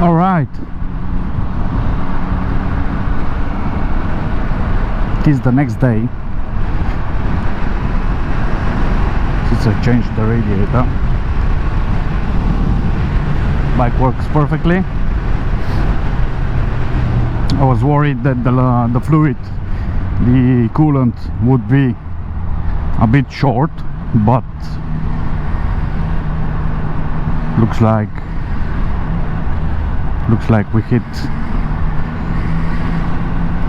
All right, it is the next day since I changed the radiator. Bike works perfectly. I was worried that the fluid, the coolant, would be a bit short, but looks like we hit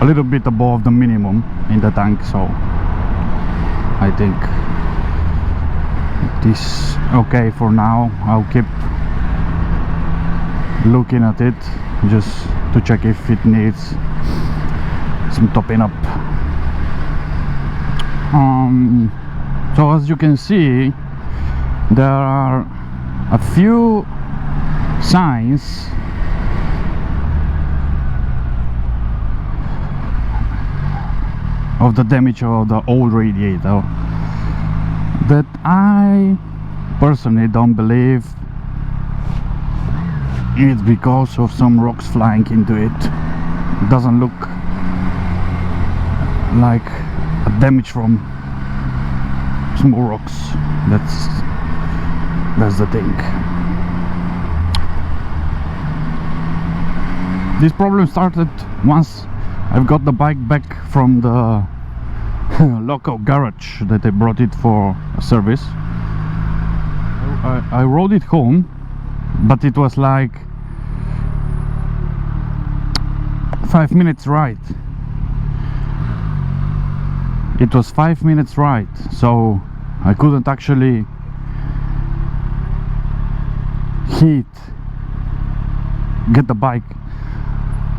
a little bit above the minimum in the tank, so I think it is okay for now. I'll keep looking at it just to check if it needs some topping up. So as you can see, there are a few signs of the damage of the old radiator that I personally don't believe it's because of some rocks flying into it. It doesn't look like a damage from small rocks. That's the thing. This problem started once I've got the bike back from the local garage that they brought it for a service. I rode it home, but it was like 5 minutes ride. It was 5 minutes ride, so I couldn't actually get the bike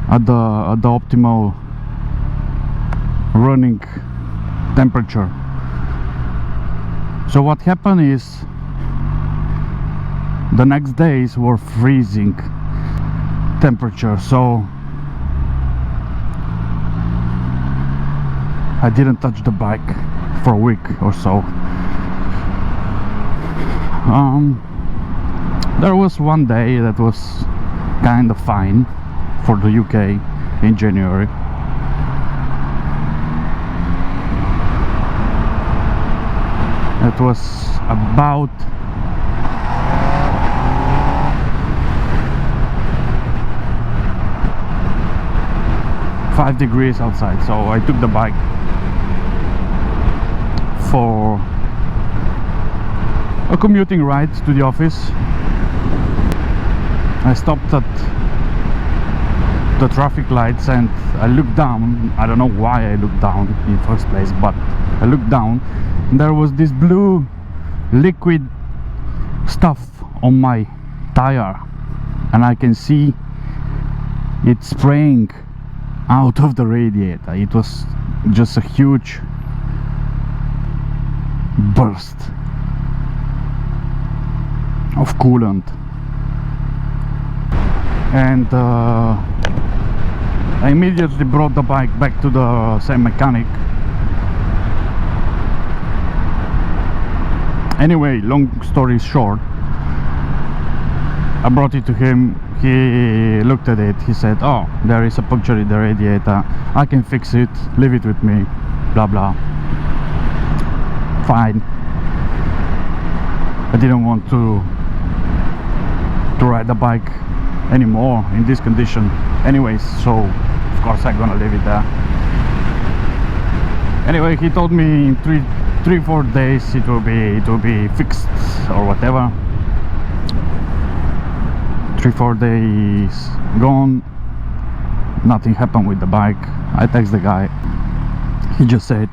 at the optimal running temperature. So what happened is the next days were freezing temperature, so I didn't touch the bike for a week or so. There was one day that was kind of fine for the UK in January. It was about 5 degrees outside, so I took the bike for a commuting ride to the office. I stopped at the traffic lights and I looked down. I don't know why I looked down in first place, but I looked down and there was this blue liquid stuff on my tire, and I can see it spraying out of the radiator. It was just a huge burst of coolant, and I immediately brought the bike back to the same mechanic. Anyway, long story short, I brought it to him. He looked at it. He said, "Oh, there is a puncture in the radiator. I can fix it. Leave it with me." Blah blah. Fine. I didn't want to ride the bike anymore in this condition anyways, so of course I'm gonna leave it there. Anyway, he told me in 3-4 days it will be fixed or whatever. 3-4 days gone, nothing happened with the bike. I text the guy. He just said,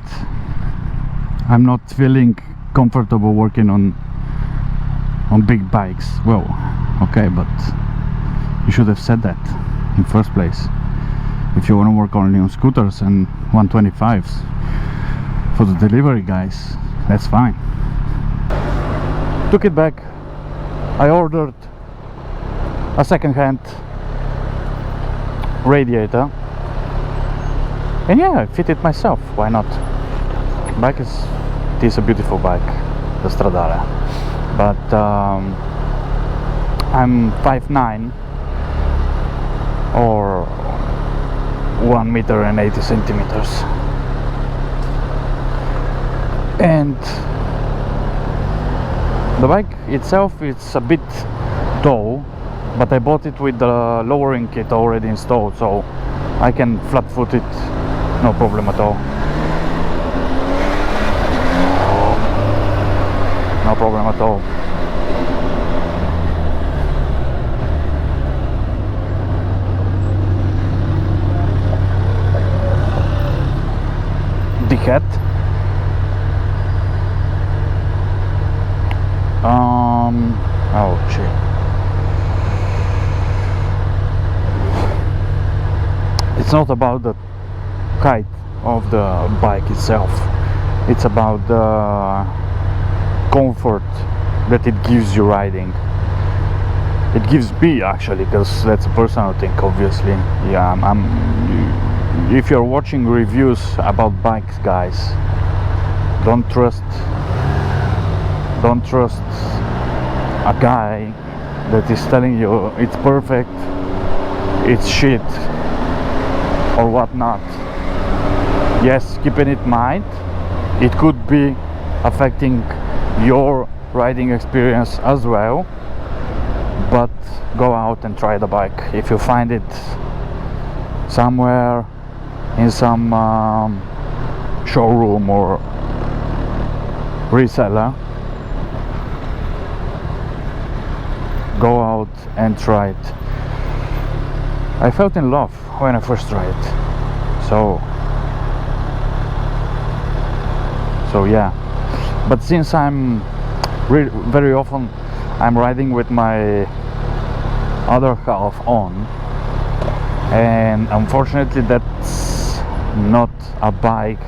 "I'm not feeling comfortable working on big bikes." Well, okay, but you should have said that in first place. If you want to work only on scooters and 125s for the delivery guys, that's fine. Took it back. I ordered a second-hand radiator, and yeah, I fit it myself. Why not? It is a beautiful bike, the Stradale, but I'm 5'9", or 1 meter and 80 centimeters. And the bike itself, it's a bit tall, but I bought it with the lowering kit already installed, so I can flat foot it, no problem at all. No problem at all. The head, oh shit. It's not about the height of the bike itself, it's about the comfort that it gives you riding. It gives me, actually, because that's a personal thing, obviously. Yeah, if you're watching reviews about bikes, guys, don't trust a guy that is telling you it's perfect, it's shit, or whatnot. Yes, keeping it in mind, it could be affecting your riding experience as well, but go out and try the bike. If you find it somewhere in some showroom or reseller, go out and try it. I felt in love when I first tried it, so yeah. But since I'm very often I'm riding with my other half on, and unfortunately that's not a bike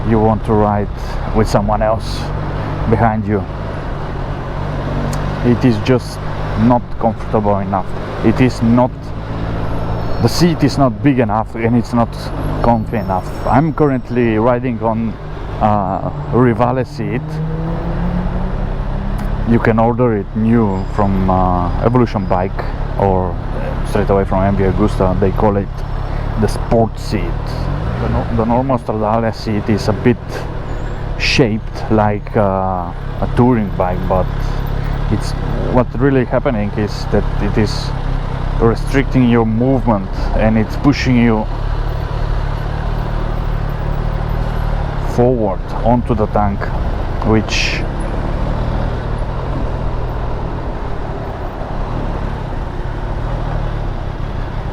you want to ride with someone else behind you. It is just not comfortable enough. It is not, the seat is not big enough, and it's not comfy enough. I'm currently riding on a Rivale seat. You can order it new from Evolution Bike or straight away from MV Agusta. They call it the sport seat. The normal Stradale seat is a bit shaped like a touring bike, but it's what really happening is that it is restricting your movement and it's pushing you forward onto the tank, which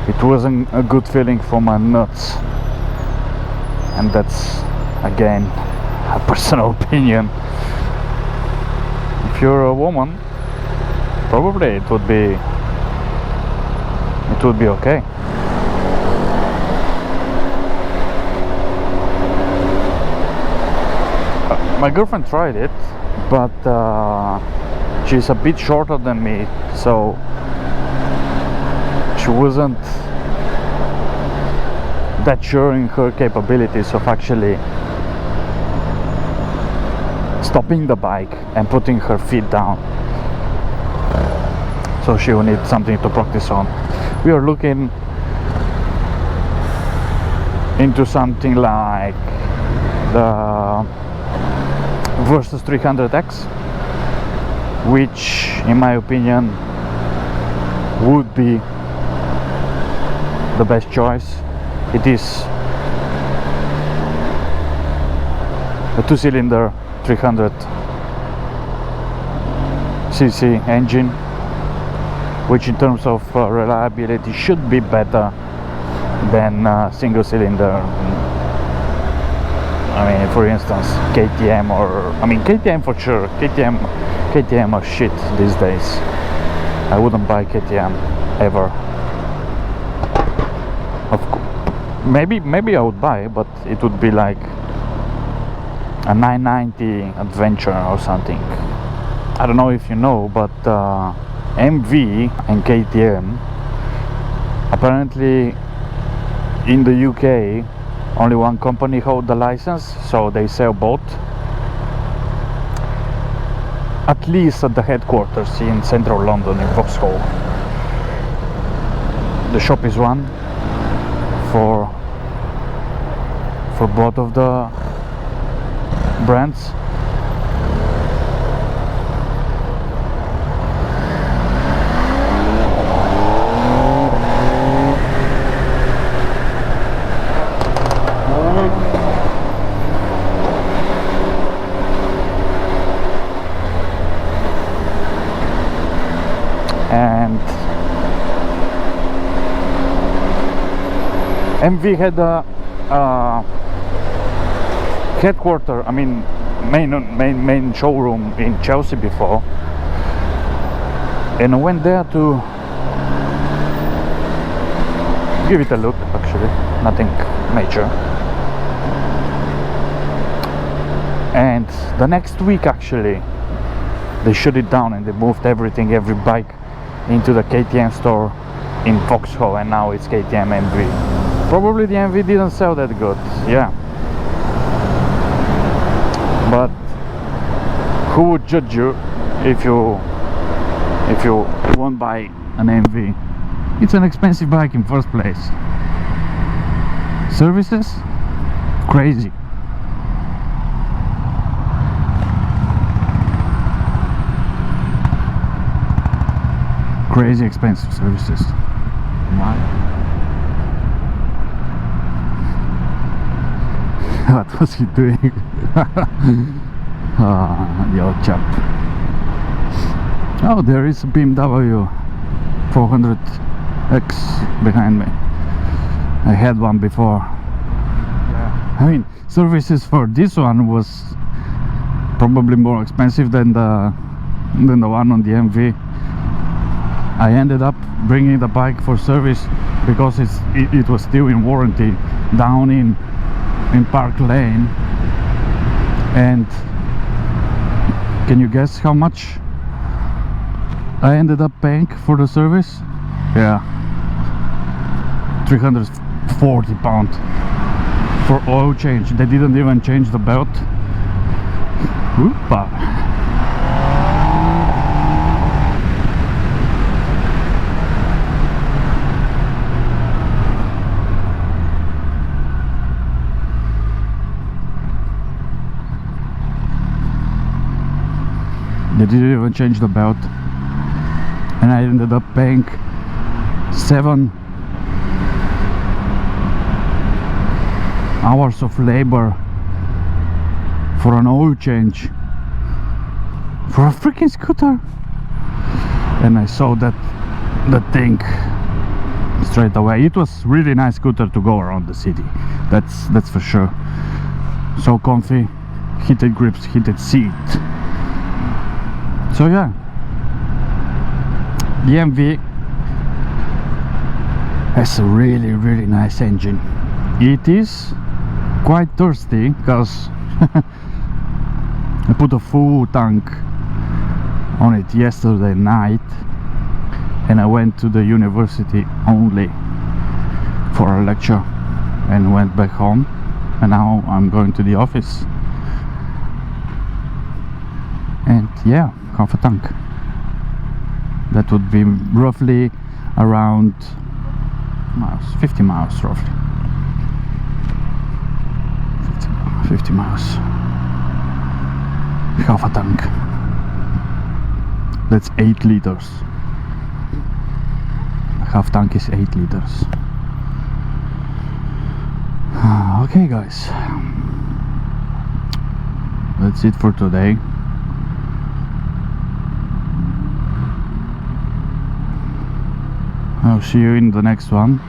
it wasn't a good feeling for my nuts, and that's again a personal opinion. If you're a woman, probably it would be okay. My girlfriend tried it, but she's a bit shorter than me, so she wasn't that sure in her capabilities of actually stopping the bike and putting her feet down. So she will need something to practice on. We are looking into something like the Versus 300X, which in my opinion would be the best choice. It is a 2-cylinder 300cc engine, which in terms of reliability should be better than single cylinder. I mean, for instance, KTM, or I mean KTM for sure. KTM are shit these days. I wouldn't buy KTM ever. Of course, maybe I would buy, but it would be like a 990 Adventure or something. I don't know if you know, but MV and KTM apparently in the UK only one company holds the license, so they sell both. at least at the headquarters in central London in Vauxhall. The shop is one for both of the brands. And MV had a headquarter, I mean main showroom in Chelsea before, and I went there to give it a look. Actually, nothing major. And the next week, actually, they shut it down and they moved every bike into the KTM store in Vauxhall, and now it's KTM MV. Probably the MV didn't sell that good, yeah. But who would judge you if you won't buy an MV? It's an expensive bike in first place. Services? Crazy. Crazy expensive services. Why? What was he doing? The old chap. Oh, there is a BMW 400X behind me. I had one before. Yeah. I mean, services for this one was probably more expensive than the one on the MV. I ended up bringing the bike for service because it was still in warranty down in Park Lane. And can you guess how much I ended up paying for the service? Yeah, £340 for oil change. They didn't even change the belt. Oopa. They didn't even change the belt, and I ended up paying 7 hours of labor for an oil change for a freaking scooter. And I saw that thing straight away. It was really nice scooter to go around the city, that's for sure. So comfy, heated grips, heated seat. So yeah, the MV has a really nice engine. It is quite thirsty because I put a full tank on it yesterday night, and I went to the university only for a lecture and went back home, and now I'm going to the office. And yeah, half a tank. That would be roughly around 50 miles roughly. 50 miles. Half a tank. That's 8 liters. Half tank is 8 liters. Okay guys, that's it for today. I'll see you in the next one.